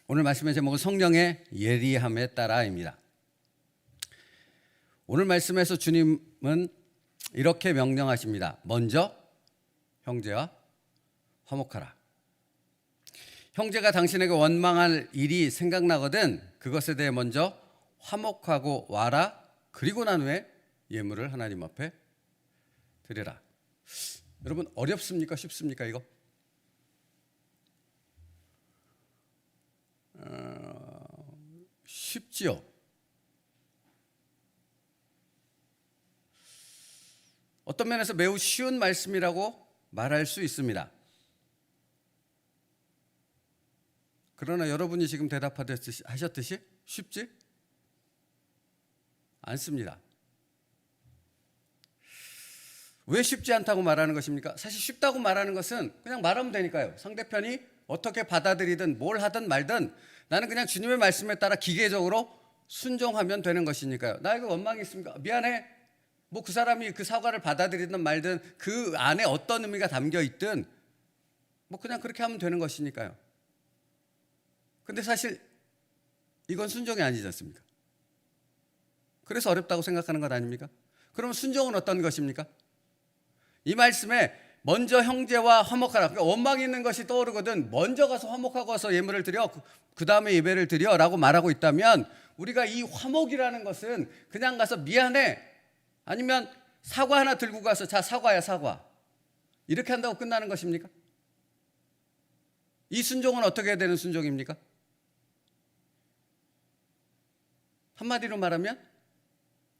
오늘 말씀의 제목은 성령의 예리함에 따라입니다. 오늘 말씀에서 주님은 이렇게 명령하십니다. 먼저 형제와 화목하라. 형제가 당신에게 원망할 일이 생각나거든 그것에 대해 먼저 화목하고 와라. 그리고 난 후에 예물을 하나님 앞에 드려라. 여러분, 어렵습니까? 쉽습니까? 이거? 쉽지요. 어떤 면에서 매우 쉬운 말씀이라고 말할 수 있습니다. 그러나 여러분이 지금 대답하셨듯이 쉽지 않습니다. 왜 쉽지 않다고 말하는 것입니까? 사실 쉽다고 말하는 것은 그냥 말하면 되니까요. 상대편이 어떻게 받아들이든 뭘 하든 말든 나는 그냥 주님의 말씀에 따라 기계적으로 순종하면 되는 것이니까요. 나 이거 원망이 있습니까? 미안해. 뭐 그 사람이 그 사과를 받아들이든 말든 그 안에 어떤 의미가 담겨 있든 뭐 그냥 그렇게 하면 되는 것이니까요. 근데 사실 이건 순종이 아니지 않습니까? 그래서 어렵다고 생각하는 것 아닙니까? 그러면 순종은 어떤 것입니까? 이 말씀에 먼저 형제와 화목하라. 그러니까 원망이 있는 것이 떠오르거든 먼저 가서 화목하고 와서 예물을 드려 그 다음에 예배를 드려 라고 말하고 있다면 우리가 이 화목이라는 것은 그냥 가서 미안해 아니면 사과 하나 들고 가서 자 사과야 사과 이렇게 한다고 끝나는 것입니까? 이 순종은 어떻게 해야 되는 순종입니까? 한마디로 말하면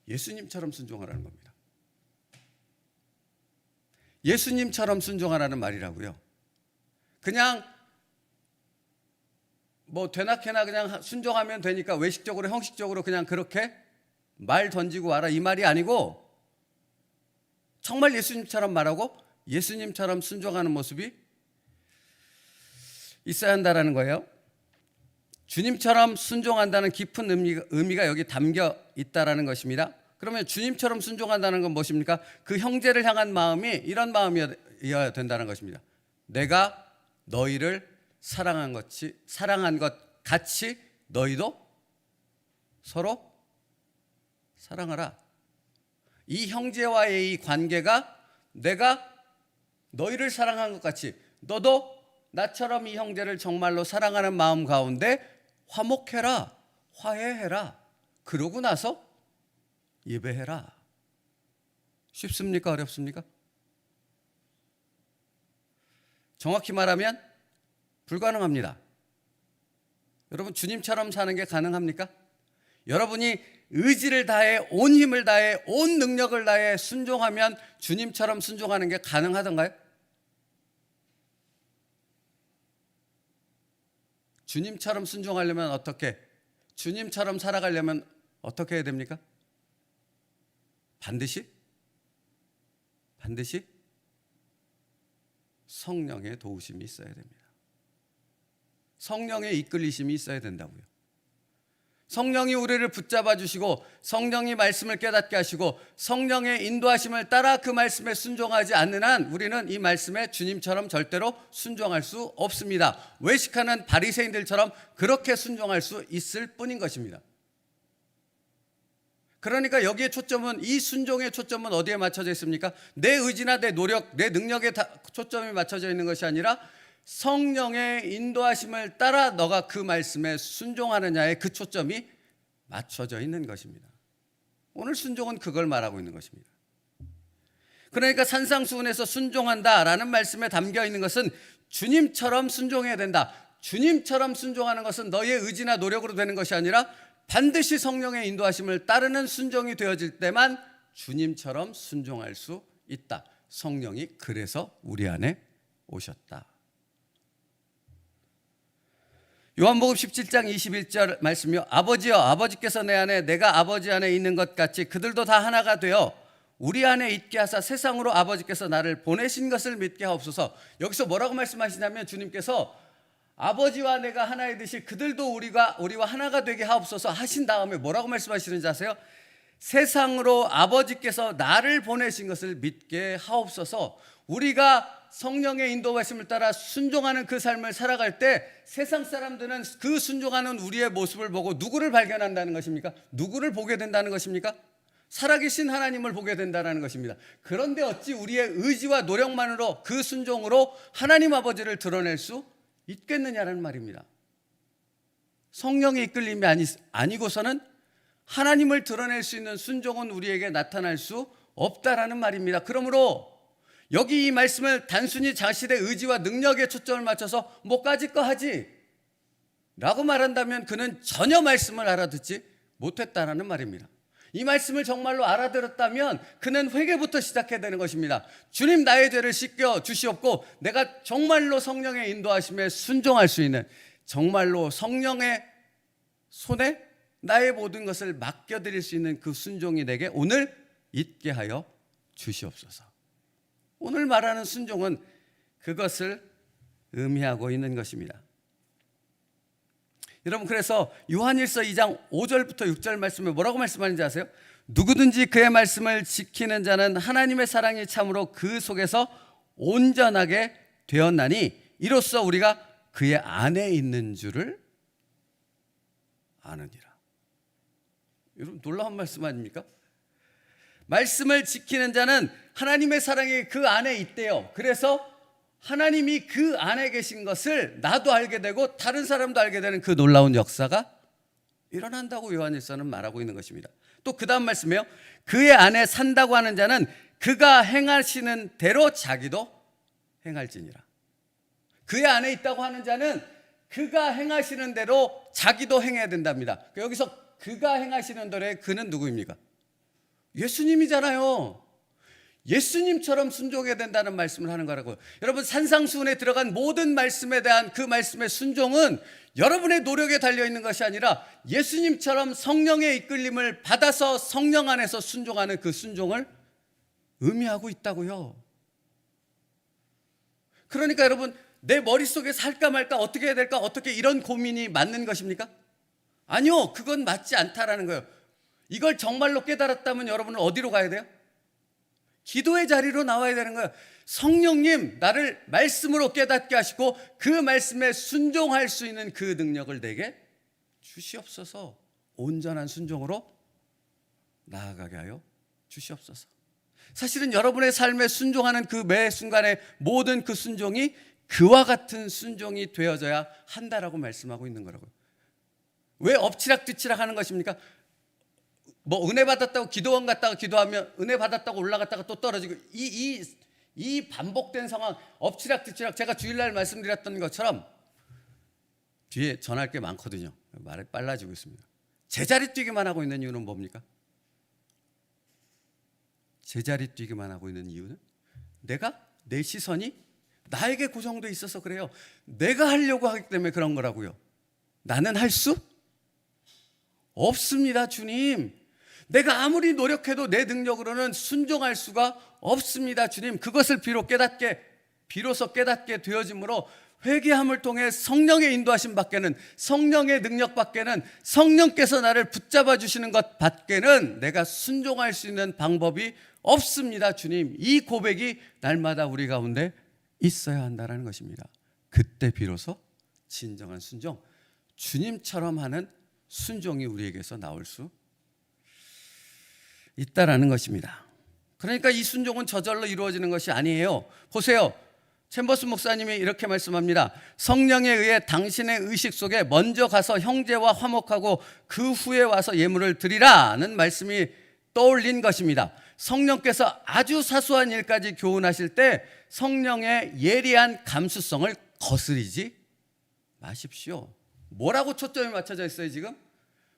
예수님처럼 순종하라는 겁니다. 예수님처럼 순종하라는 말이라고요. 그냥 뭐 되나케나 그냥 순종하면 되니까 외식적으로 형식적으로 그냥 그렇게 말 던지고 와라 이 말이 아니고 정말 예수님처럼 말하고 예수님처럼 순종하는 모습이 있어야 한다는 거예요. 주님처럼 순종한다는 깊은 의미가 여기 담겨 있다는 것입니다. 그러면 주님처럼 순종한다는 건 무엇입니까? 그 형제를 향한 마음이 이런 마음이어야 된다는 것입니다. 내가 너희를 사랑한 것 같이 너희도 서로 사랑하라. 이 형제와의 이 관계가 내가 너희를 사랑한 것 같이 너도 나처럼 이 형제를 정말로 사랑하는 마음 가운데 화목해라, 화해해라. 그러고 나서 예배해라. 쉽습니까? 어렵습니까? 정확히 말하면 불가능합니다. 여러분, 주님처럼 사는 게 가능합니까? 여러분이 의지를 다해 온 힘을 다해 온 능력을 다해 순종하면 주님처럼 순종하는 게 가능하던가요? 주님처럼 순종하려면 어떻게? 주님처럼 살아가려면 어떻게 해야 됩니까? 반드시 성령의 도우심이 있어야 됩니다. 성령의 이끌리심이 있어야 된다고요. 성령이 우리를 붙잡아 주시고 성령이 말씀을 깨닫게 하시고 성령의 인도하심을 따라 그 말씀에 순종하지 않는 한 우리는 이 말씀에 주님처럼 절대로 순종할 수 없습니다. 외식하는 바리새인들처럼 그렇게 순종할 수 있을 뿐인 것입니다. 그러니까 여기에 초점은 이 순종의 초점은 어디에 맞춰져 있습니까? 내 의지나 내 노력, 내 능력에 초점이 맞춰져 있는 것이 아니라 성령의 인도하심을 따라 너가 그 말씀에 순종하느냐에 그 초점이 맞춰져 있는 것입니다. 오늘 순종은 그걸 말하고 있는 것입니다. 그러니까 산상수훈에서 순종한다라는 말씀에 담겨 있는 것은 주님처럼 순종해야 된다. 주님처럼 순종하는 것은 너의 의지나 노력으로 되는 것이 아니라 반드시 성령의 인도하심을 따르는 순종이 되어질 때만 주님처럼 순종할 수 있다. 성령이 그래서 우리 안에 오셨다. 요한복음 17장 21절 말씀이요. 아버지여 아버지께서 내 안에 내가 아버지 안에 있는 것 같이 그들도 다 하나가 되어 우리 안에 있게 하사 세상으로 아버지께서 나를 보내신 것을 믿게 하옵소서. 여기서 뭐라고 말씀하시냐면 주님께서 아버지와 내가 하나이듯이 그들도 우리와 하나가 되게 하옵소서 하신 다음에 뭐라고 말씀하시는지 아세요? 세상으로 아버지께서 나를 보내신 것을 믿게 하옵소서. 우리가 성령의 인도하심을 따라 순종하는 그 삶을 살아갈 때 세상 사람들은 그 순종하는 우리의 모습을 보고 누구를 발견한다는 것입니까? 누구를 보게 된다는 것입니까? 살아계신 하나님을 보게 된다는 것입니다. 그런데 어찌 우리의 의지와 노력만으로 그 순종으로 하나님 아버지를 드러낼 수 있겠느냐는 말입니다. 성령의 이끌림이 아니고서는 하나님을 드러낼 수 있는 순종은 우리에게 나타날 수 없다라는 말입니다. 그러므로 여기 이 말씀을 단순히 자신의 의지와 능력에 초점을 맞춰서 뭐까지 거 하지 라고 말한다면 그는 전혀 말씀을 알아듣지 못했다라는 말입니다. 이 말씀을 정말로 알아들었다면 그는 회개부터 시작해야 되는 것입니다. 주님, 나의 죄를 씻겨 주시옵고 내가 정말로 성령의 인도하심에 순종할 수 있는, 정말로 성령의 손에 나의 모든 것을 맡겨드릴 수 있는 그 순종이 내게 오늘 있게 하여 주시옵소서. 오늘 말하는 순종은 그것을 의미하고 있는 것입니다. 여러분, 그래서 요한일서 2장 5절부터 6절 말씀에 뭐라고 말씀하는지 아세요? 누구든지 그의 말씀을 지키는 자는 하나님의 사랑이 참으로 그 속에서 온전하게 되었나니 이로써 우리가 그의 안에 있는 줄을 아느니라. 여러분, 놀라운 말씀 아닙니까? 말씀을 지키는 자는 하나님의 사랑이 그 안에 있대요. 그래서 하나님이 그 안에 계신 것을 나도 알게 되고 다른 사람도 알게 되는 그 놀라운 역사가 일어난다고 요한일서는 말하고 있는 것입니다. 또 그 다음 말씀이에요. 그의 안에 산다고 하는 자는 그가 행하시는 대로 자기도 행할지니라. 그의 안에 있다고 하는 자는 그가 행하시는 대로 자기도 행해야 된답니다. 여기서 그가 행하시는 대로의 그는 누구입니까? 예수님이잖아요. 예수님처럼 순종해야 된다는 말씀을 하는 거라고요. 여러분, 산상수훈에 들어간 모든 말씀에 대한 그 말씀의 순종은 여러분의 노력에 달려있는 것이 아니라 예수님처럼 성령의 이끌림을 받아서 성령 안에서 순종하는 그 순종을 의미하고 있다고요. 그러니까 여러분, 내 머릿속에 살까 말까, 어떻게 해야 될까, 어떻게, 이런 고민이 맞는 것입니까? 아니요, 그건 맞지 않다라는 거예요. 이걸 정말로 깨달았다면 여러분은 어디로 가야 돼요? 기도의 자리로 나와야 되는 거예요. 성령님, 나를 말씀으로 깨닫게 하시고 그 말씀에 순종할 수 있는 그 능력을 내게 주시옵소서. 온전한 순종으로 나아가게 하여 주시옵소서. 사실은 여러분의 삶에 순종하는 그 매 순간에 모든 그 순종이 그와 같은 순종이 되어져야 한다라고 말씀하고 있는 거라고요. 왜 엎치락뒤치락 하는 것입니까? 뭐 은혜 받았다고 기도원 갔다가 기도하면 은혜 받았다고 올라갔다가 또 떨어지고 이 반복된 상황, 엎치락뒤치락, 제가 주일날 말씀드렸던 것처럼 뒤에 전할 게 많거든요. 말이 빨라지고 있습니다. 제자리 뛰기만 하고 있는 이유는 뭡니까? 제자리 뛰기만 하고 있는 이유는 내 시선이 나에게 고정돼 있어서 그래요. 내가 하려고 하기 때문에 그런 거라고요. 나는 할 수 없습니다, 주님. 내가 아무리 노력해도 내 능력으로는 순종할 수가 없습니다, 주님. 그것을 비로소 깨닫게 되어짐으로 회개함을 통해 성령의 인도하심 밖에는, 성령의 능력 밖에는, 성령께서 나를 붙잡아 주시는 것 밖에는 내가 순종할 수 있는 방법이 없습니다, 주님. 이 고백이 날마다 우리 가운데 있어야 한다는 것입니다. 그때 비로소 진정한 순종, 주님처럼 하는 순종이 우리에게서 나올 수 있다라는 것입니다. 그러니까 이 순종은 저절로 이루어지는 것이 아니에요. 보세요. 챔버스 목사님이 이렇게 말씀합니다. 성령에 의해 당신의 의식 속에 먼저 가서 형제와 화목하고 그 후에 와서 예물을 드리라는 말씀이 떠올린 것입니다. 성령께서 아주 사소한 일까지 교훈하실 때 성령의 예리한 감수성을 거스리지 마십시오. 뭐라고 초점이 맞춰져 있어요, 지금?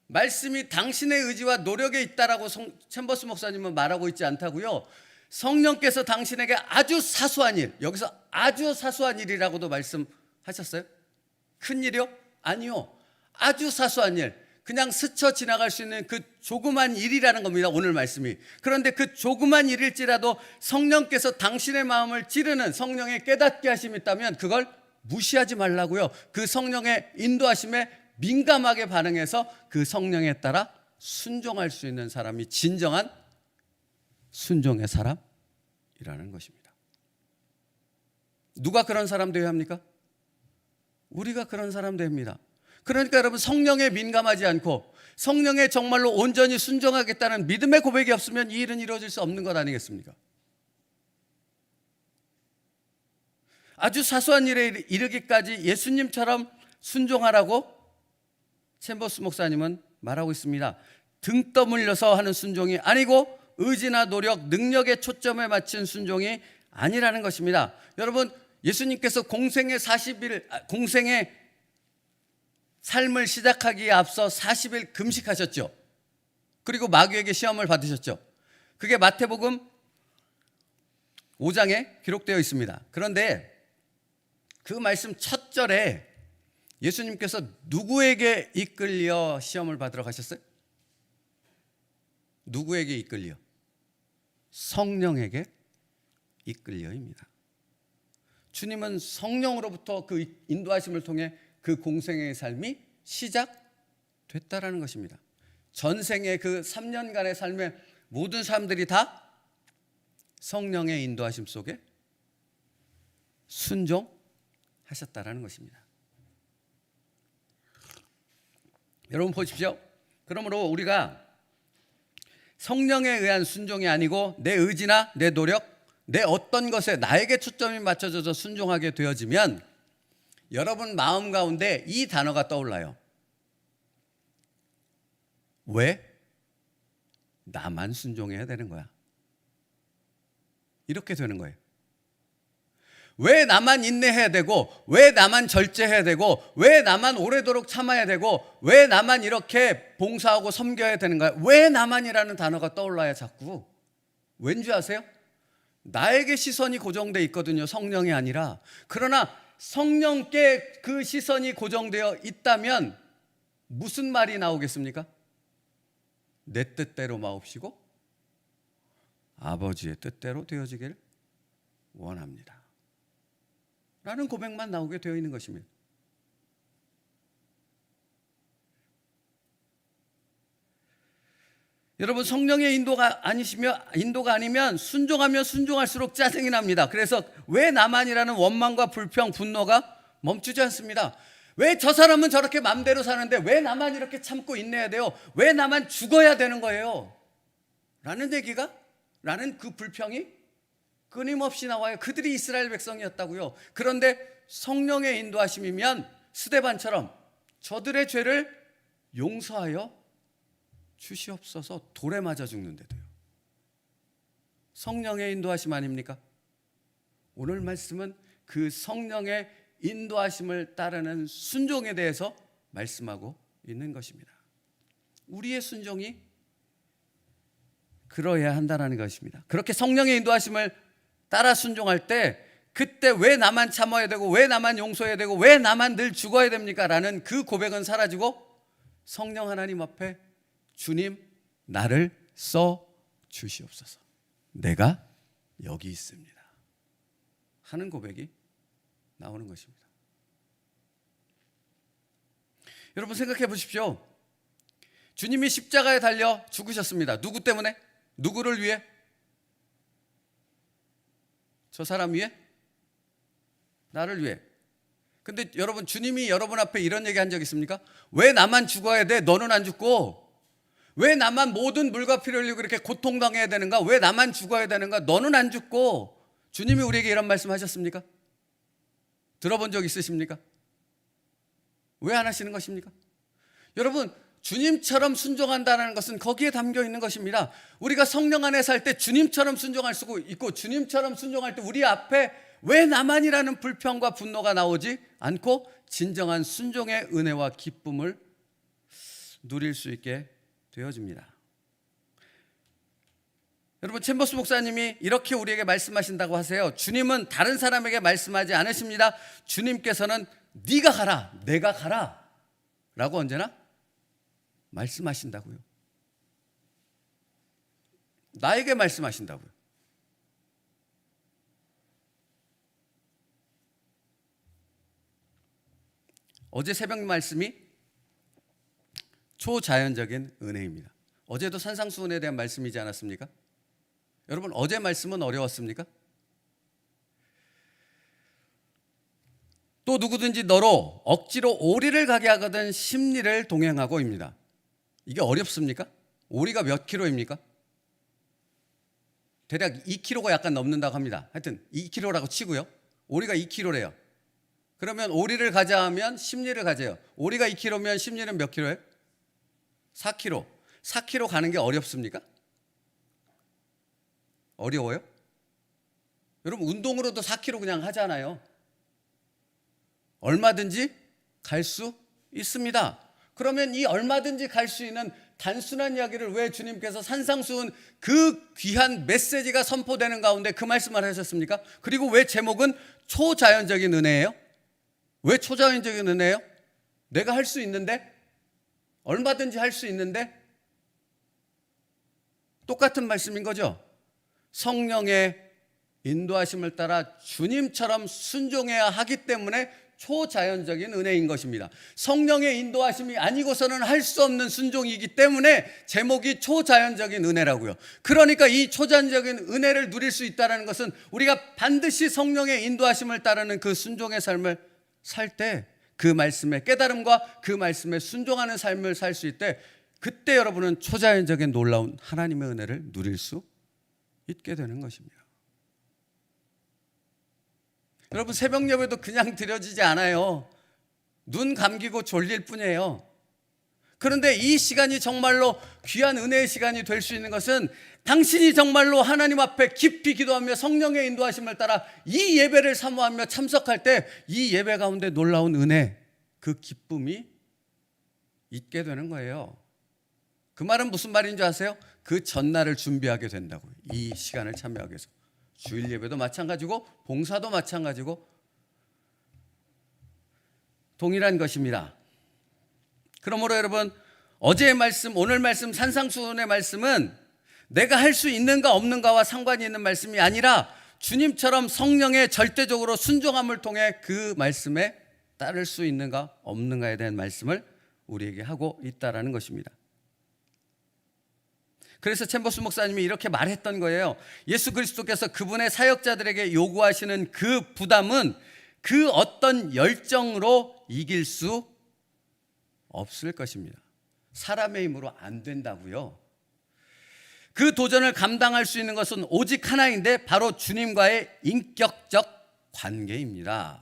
말씀이 당신의 의지와 노력에 있다라고 챔버스 목사님은 말하고 있지 않다고요. 성령께서 당신에게 아주 사소한 일, 여기서 아주 사소한 일이라고도 말씀하셨어요? 큰 일이요? 아니요. 아주 사소한 일, 그냥 스쳐 지나갈 수 있는 그 조그만 일이라는 겁니다, 오늘 말씀이. 그런데 그 조그만 일일지라도 성령께서 당신의 마음을 찌르는 성령의 깨닫게 하심이 있다면 그걸 무시하지 말라고요. 그 성령의 인도하심에 민감하게 반응해서 그 성령에 따라 순종할 수 있는 사람이 진정한 순종의 사람이라는 것입니다. 누가 그런 사람 되어야 합니까? 우리가 그런 사람 됩니다. 그러니까 여러분, 성령에 민감하지 않고 성령에 정말로 온전히 순종하겠다는 믿음의 고백이 없으면 이 일은 이루어질 수 없는 것 아니겠습니까? 아주 사소한 일에 이르기까지 예수님처럼 순종하라고 챔버스 목사님은 말하고 있습니다. 등 떠물려서 하는 순종이 아니고 의지나 노력, 능력의 초점에 맞춘 순종이 아니라는 것입니다. 여러분, 예수님께서 공생의 삶을 시작하기에 앞서 40일 금식하셨죠. 그리고 마귀에게 시험을 받으셨죠. 그게 마태복음 5장에 기록되어 있습니다. 그런데 그 말씀 첫 절에 예수님께서 누구에게 이끌려 시험을 받으러 가셨어요? 누구에게 이끌려? 성령에게 이끌려입니다. 주님은 성령으로부터 그 인도하심을 통해 그 공생의 삶이 시작됐다라는 것입니다. 전생의 그 3년간의 삶에 모든 사람들이 다 성령의 인도하심 속에 순종하셨다라는 것입니다. 여러분 보십시오. 그러므로 우리가 성령에 의한 순종이 아니고 내 의지나 내 노력, 내 어떤 것에 나에게 초점이 맞춰져서 순종하게 되어지면 여러분 마음 가운데 이 단어가 떠올라요. 왜? 나만 순종해야 되는 거야. 이렇게 되는 거예요. 왜 나만 인내해야 되고, 왜 나만 절제해야 되고, 왜 나만 오래도록 참아야 되고, 왜 나만 이렇게 봉사하고 섬겨야 되는 거야. 왜 나만이라는 단어가 떠올라야 자꾸. 왠지 아세요? 나에게 시선이 고정되어 있거든요. 성령이 아니라. 그러나 성령께 그 시선이 고정되어 있다면 무슨 말이 나오겠습니까? 내 뜻대로 마옵시고 아버지의 뜻대로 되어지길 원합니다 라는 고백만 나오게 되어 있는 것입니다. 여러분, 성령의 인도가 아니면 순종하면 순종할수록 짜증이 납니다. 그래서 왜 나만이라는 원망과 불평, 분노가 멈추지 않습니다. 왜 저 사람은 저렇게 마음대로 사는데 왜 나만 이렇게 참고 인내해야 돼요? 왜 나만 죽어야 되는 거예요? 라는 그 불평이 끊임없이 나와요. 그들이 이스라엘 백성이었다고요. 그런데 성령의 인도하심이면 스데반처럼 저들의 죄를 용서하여 주시옵소서 돌에 맞아 죽는데도요. 성령의 인도하심 아닙니까? 오늘 말씀은 그 성령의 인도하심을 따르는 순종에 대해서 말씀하고 있는 것입니다. 우리의 순종이 그러해야 한다는 것입니다. 그렇게 성령의 인도하심을 따라 순종할 때 그때 왜 나만 참아야 되고 왜 나만 용서해야 되고 왜 나만 늘 죽어야 됩니까? 라는 그 고백은 사라지고 성령 하나님 앞에 주님, 나를 써 주시옵소서. 내가 여기 있습니다 하는 고백이 나오는 것입니다. 여러분 생각해 보십시오. 주님이 십자가에 달려 죽으셨습니다. 누구 때문에? 누구를 위해? 저 사람 위해? 나를 위해. 근데 여러분, 주님이 여러분 앞에 이런 얘기 한 적 있습니까? 왜 나만 죽어야 돼? 너는 안 죽고. 왜 나만 모든 물과 피를 흘리고 이렇게 고통당해야 되는가? 왜 나만 죽어야 되는가? 너는 안 죽고. 주님이 우리에게 이런 말씀 하셨습니까? 들어본 적 있으십니까? 왜 안 하시는 것입니까? 여러분, 주님처럼 순종한다는 것은 거기에 담겨 있는 것입니다. 우리가 성령 안에 살 때 주님처럼 순종할 수 있고 주님처럼 순종할 때 우리 앞에 왜 나만이라는 불평과 분노가 나오지 않고 진정한 순종의 은혜와 기쁨을 누릴 수 있게 되어집니다. 여러분, 챔버스 목사님이 이렇게 우리에게 말씀하신다고 하세요. 주님은 다른 사람에게 말씀하지 않으십니다. 주님께서는 네가 가라, 내가 가라 라고 언제나 말씀하신다고요. 나에게 말씀하신다고요. 어제 새벽 말씀이 초자연적인 은혜입니다. 어제도 산상수훈에 대한 말씀이지 않았습니까? 여러분, 어제 말씀은 어려웠습니까? 또 누구든지 너로 억지로 오리를 가게 하거든 십리를 동행하고입니다. 이게 어렵습니까? 오리가 몇 킬로입니까? 대략 2kg가 약간 넘는다고 합니다. 하여튼 2kg라고 치고요. 오리가 2kg래요. 그러면 오리를 가자 하면 십리를 가져요. 오리가 2kg면 십리는 몇 킬로예요? 4kg. 4kg 가는 게 어렵습니까? 어려워요? 여러분 운동으로도 4kg 그냥 하잖아요. 얼마든지 갈 수 있습니다. 그러면 이 얼마든지 갈 수 있는 단순한 이야기를 왜 주님께서 산상수훈 그 귀한 메시지가 선포되는 가운데 그 말씀을 하셨습니까? 그리고 왜 제목은 초자연적인 은혜예요? 왜 초자연적인 은혜예요? 내가 할 수 있는데? 얼마든지 할 수 있는데? 똑같은 말씀인 거죠. 성령의 인도하심을 따라 주님처럼 순종해야 하기 때문에 초자연적인 은혜인 것입니다. 성령의 인도하심이 아니고서는 할 수 없는 순종이기 때문에 제목이 초자연적인 은혜라고요. 그러니까 이 초자연적인 은혜를 누릴 수 있다는 것은 우리가 반드시 성령의 인도하심을 따르는 그 순종의 삶을 살 때, 그 말씀의 깨달음과 그 말씀에 순종하는 삶을 살 수 있을 때, 그때 여러분은 초자연적인 놀라운 하나님의 은혜를 누릴 수 있게 되는 것입니다. 여러분 새벽 예배도 그냥 드려지지 않아요. 눈 감기고 졸릴 뿐이에요. 그런데 이 시간이 정말로 귀한 은혜의 시간이 될 수 있는 것은 당신이 정말로 하나님 앞에 깊이 기도하며 성령의 인도하심을 따라 이 예배를 사모하며 참석할 때 이 예배 가운데 놀라운 은혜, 그 기쁨이 있게 되는 거예요. 그 말은 무슨 말인 줄 아세요? 그 전날을 준비하게 된다고요. 이 시간을 참여하기 위해서. 주일 예배도 마찬가지고 봉사도 마찬가지고 동일한 것입니다. 그러므로 여러분 어제의 말씀, 오늘 말씀, 산상수훈의 말씀은 내가 할 수 있는가 없는가와 상관이 있는 말씀이 아니라 주님처럼 성령의 절대적으로 순종함을 통해 그 말씀에 따를 수 있는가 없는가에 대한 말씀을 우리에게 하고 있다라는 것입니다. 그래서 챔버스 목사님이 이렇게 말했던 거예요. 예수 그리스도께서 그분의 사역자들에게 요구하시는 그 부담은 그 어떤 열정으로 이길 수 없을 것입니다. 사람의 힘으로 안 된다고요. 그 도전을 감당할 수 있는 것은 오직 하나인데 바로 주님과의 인격적 관계입니다.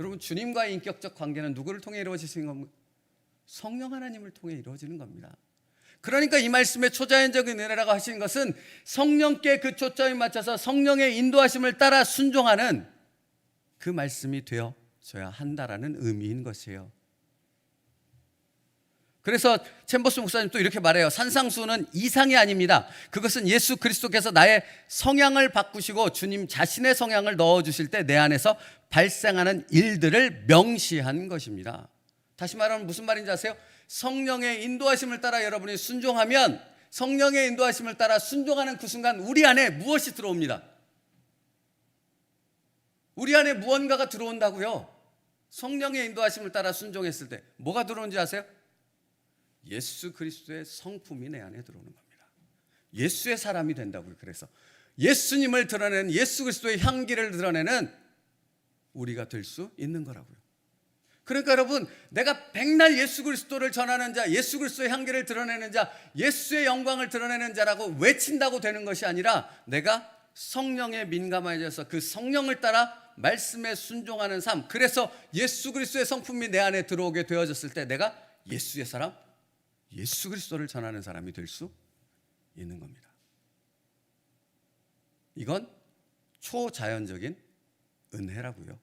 여러분 주님과의 인격적 관계는 누구를 통해 이루어지는 겁니까? 성령 하나님을 통해 이루어지는 겁니다. 그러니까 이 말씀에 초자연적인 은혜라고 하신 것은 성령께 그 초점에 맞춰서 성령의 인도하심을 따라 순종하는 그 말씀이 되어져야 한다라는 의미인 것이에요. 그래서 챔버스 목사님 또 이렇게 말해요. 산상수훈은 이상이 아닙니다. 그것은 예수 그리스도께서 나의 성향을 바꾸시고 주님 자신의 성향을 넣어주실 때 내 안에서 발생하는 일들을 명시한 것입니다. 다시 말하면 무슨 말인지 아세요? 성령의 인도하심을 따라 여러분이 순종하면 성령의 인도하심을 따라 순종하는 그 순간 우리 안에 무엇이 들어옵니다. 우리 안에 무언가가 들어온다고요. 성령의 인도하심을 따라 순종했을 때 뭐가 들어오는지 아세요? 예수 그리스도의 성품이 내 안에 들어오는 겁니다. 예수의 사람이 된다고요. 그래서 예수님을 드러내는 예수 그리스도의 향기를 드러내는 우리가 될 수 있는 거라고요. 그러니까 여러분 내가 백날 예수 그리스도를 전하는 자, 예수 그리스도의 향기를 드러내는 자, 예수의 영광을 드러내는 자라고 외친다고 되는 것이 아니라 내가 성령에 민감해져서 그 성령을 따라 말씀에 순종하는 삶, 그래서 예수 그리스도의 성품이 내 안에 들어오게 되어졌을 때 내가 예수의 사람, 예수 그리스도를 전하는 사람이 될 수 있는 겁니다. 이건 초자연적인 은혜라고요.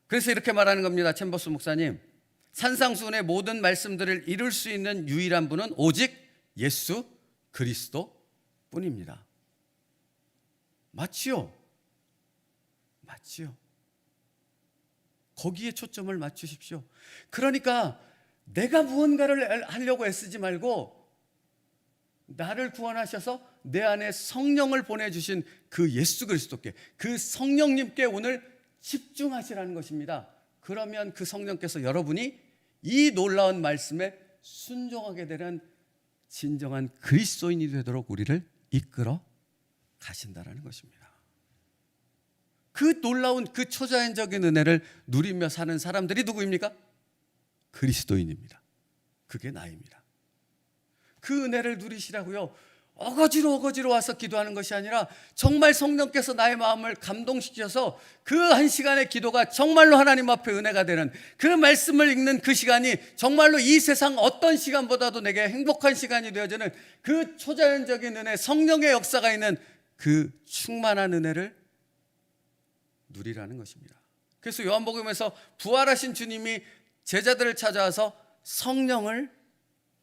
그래서 이렇게 말하는 겁니다. 챔버스 목사님, 산상수훈의 모든 말씀들을 이룰 수 있는 유일한 분은 오직 예수 그리스도 뿐입니다. 맞지요? 맞지요? 거기에 초점을 맞추십시오. 그러니까 내가 무언가를 하려고 애쓰지 말고 나를 구원하셔서 내 안에 성령을 보내주신 그 예수 그리스도께, 그 성령님께 오늘 집중하시라는 것입니다. 그러면 그 성령께서 여러분이 이 놀라운 말씀에 순종하게 되는 진정한 그리스도인이 되도록 우리를 이끌어 가신다라는 것입니다. 그 놀라운 그 초자연적인 은혜를 누리며 사는 사람들이 누구입니까? 그리스도인입니다. 그게 나입니다. 그 은혜를 누리시라고요. 어거지로 와서 기도하는 것이 아니라 정말 성령께서 나의 마음을 감동시켜서 그 한 시간의 기도가 정말로 하나님 앞에 은혜가 되는, 그 말씀을 읽는 그 시간이 정말로 이 세상 어떤 시간보다도 내게 행복한 시간이 되어지는 그 초자연적인 은혜, 성령의 역사가 있는 그 충만한 은혜를 누리라는 것입니다. 그래서 요한복음에서 부활하신 주님이 제자들을 찾아와서 성령을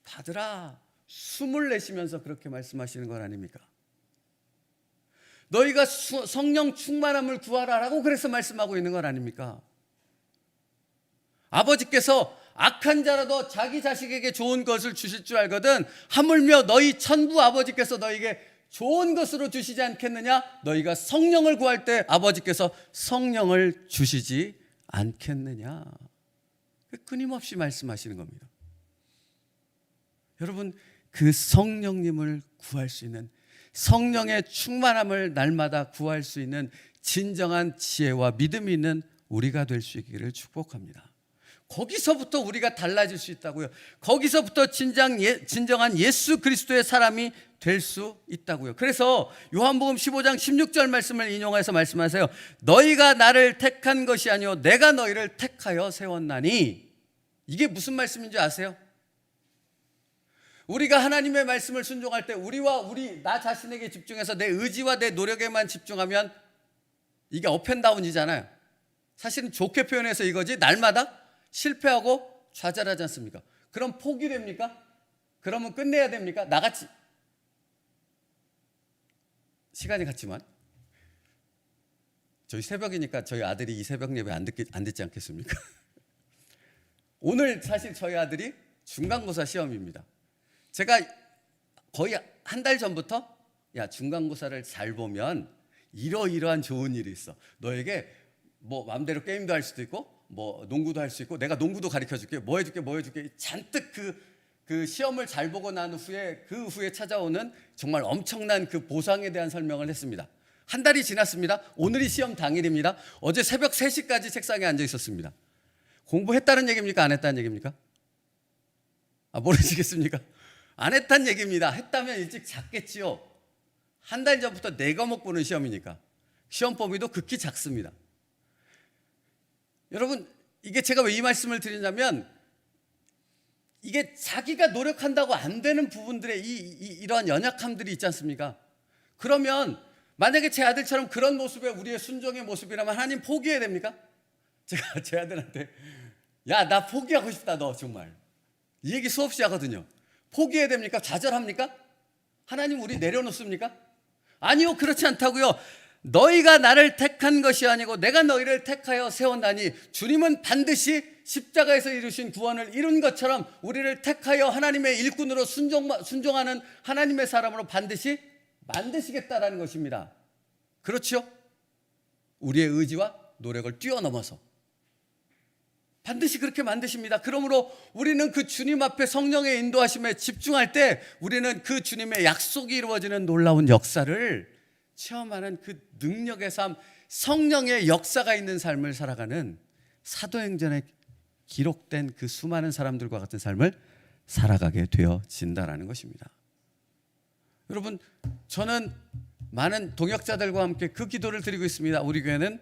받으라 숨을 내쉬면서 그렇게 말씀하시는 건 아닙니까? 너희가 성령 충만함을 구하라라고 그래서 말씀하고 있는 건 아닙니까? 아버지께서 악한 자라도 자기 자식에게 좋은 것을 주실 줄 알거든 하물며 너희 천부 아버지께서 너희에게 좋은 것으로 주시지 않겠느냐? 너희가 성령을 구할 때 아버지께서 성령을 주시지 않겠느냐? 끊임없이 말씀하시는 겁니다. 여러분, 그 성령님을 구할 수 있는, 성령의 충만함을 날마다 구할 수 있는 진정한 지혜와 믿음이 있는 우리가 될 수 있기를 축복합니다. 거기서부터 우리가 달라질 수 있다고요. 거기서부터 진정한 예수 그리스도의 사람이 될 수 있다고요. 그래서 요한복음 15장 16절 말씀을 인용해서 말씀하세요. 너희가 나를 택한 것이 아니요 내가 너희를 택하여 세웠나니. 이게 무슨 말씀인지 아세요? 우리가 하나님의 말씀을 순종할 때 나 자신에게 집중해서 내 의지와 내 노력에만 집중하면 이게 업앤다운이잖아요. 사실은 좋게 표현해서 이거지, 날마다 실패하고 좌절하지 않습니까? 그럼 포기됩니까? 그러면 끝내야 됩니까? 나같이 시간이 갔지만 저희 새벽이니까 저희 아들이 이 새벽 예배 안 듣지 않겠습니까? 오늘 사실 저희 아들이 중간고사 시험입니다. 제가 거의 한 달 전부터 야, 중간고사를 잘 보면 이러이러한 좋은 일이 있어. 너에게 뭐 마음대로 게임도 할 수도 있고 뭐 농구도 할 수 있고 내가 농구도 가르쳐 줄게. 뭐 해줄게. 잔뜩 그 시험을 잘 보고 난 후에 그 후에 찾아오는 정말 엄청난 그 보상에 대한 설명을 했습니다. 한 달이 지났습니다. 오늘이 시험 당일입니다. 어제 새벽 3시까지 책상에 앉아 있었습니다. 공부했다는 얘기입니까? 안 했다는 얘기입니까? 모르시겠습니까? 안 했다는 얘기입니다. 했다면 일찍 잤겠지요. 한 달 전부터 4과목 보는 시험이니까 시험 범위도 극히 작습니다. 여러분, 이게 제가 왜 이 말씀을 드리냐면 이게 자기가 노력한다고 안 되는 부분들의 이러한 연약함들이 있지 않습니까? 그러면 만약에 제 아들처럼 그런 모습에 우리의 순종의 모습이라면 하나님 포기해야 됩니까? 제가 제 아들한테 야, 나 포기하고 싶다 너 정말. 이 얘기 수없이 하거든요. 포기해야 됩니까? 좌절합니까? 하나님 우리 내려놓습니까? 아니요, 그렇지 않다고요. 너희가 나를 택한 것이 아니고 내가 너희를 택하여 세웠나니. 주님은 반드시 십자가에서 이루신 구원을 이룬 것처럼 우리를 택하여 하나님의 일꾼으로 순종하는 하나님의 사람으로 반드시 만드시겠다라는 것입니다. 그렇죠? 우리의 의지와 노력을 뛰어넘어서 반드시 그렇게 만드십니다. 그러므로 우리는 그 주님 앞에 성령의 인도하심에 집중할 때 우리는 그 주님의 약속이 이루어지는 놀라운 역사를 체험하는 그 능력의 삶, 성령의 역사가 있는 삶을 살아가는 사도행전에 기록된 그 수많은 사람들과 같은 삶을 살아가게 되어진다라는 것입니다. 여러분, 저는 많은 동역자들과 함께 그 기도를 드리고 있습니다. 우리 교회는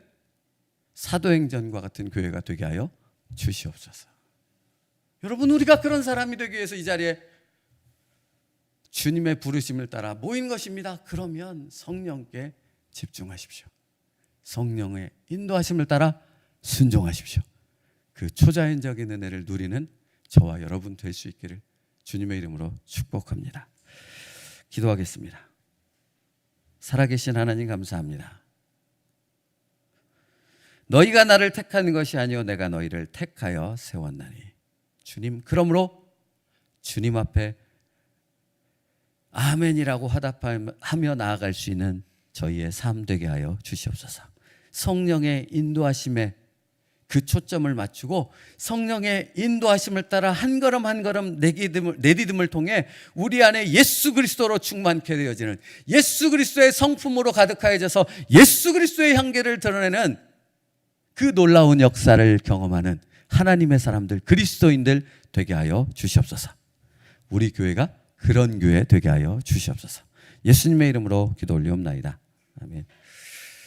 사도행전과 같은 교회가 되게 하여 주시옵소서. 여러분, 우리가 그런 사람이 되기 위해서 이 자리에 주님의 부르심을 따라 모인 것입니다. 그러면 성령께 집중하십시오. 성령의 인도하심을 따라 순종하십시오. 그 초자연적인 은혜를 누리는 저와 여러분 될 수 있기를 주님의 이름으로 축복합니다. 기도하겠습니다. 살아계신 하나님 감사합니다. 너희가 나를 택한 것이 아니요 내가 너희를 택하여 세웠나니. 주님, 그러므로 주님 앞에 아멘이라고 화답하며 나아갈 수 있는 저희의 삶 되게 하여 주시옵소서. 성령의 인도하심에 그 초점을 맞추고 성령의 인도하심을 따라 한 걸음 한 걸음 내디딤을 통해 우리 안에 예수 그리스도로 충만케 되어지는, 예수 그리스도의 성품으로 가득하여져서 예수 그리스도의 향기를 드러내는 그 놀라운 역사를 경험하는 하나님의 사람들, 그리스도인들 되게 하여 주시옵소서. 우리 교회가 그런 교회 되게 하여 주시옵소서. 예수님의 이름으로 기도 올리옵나이다. 아멘.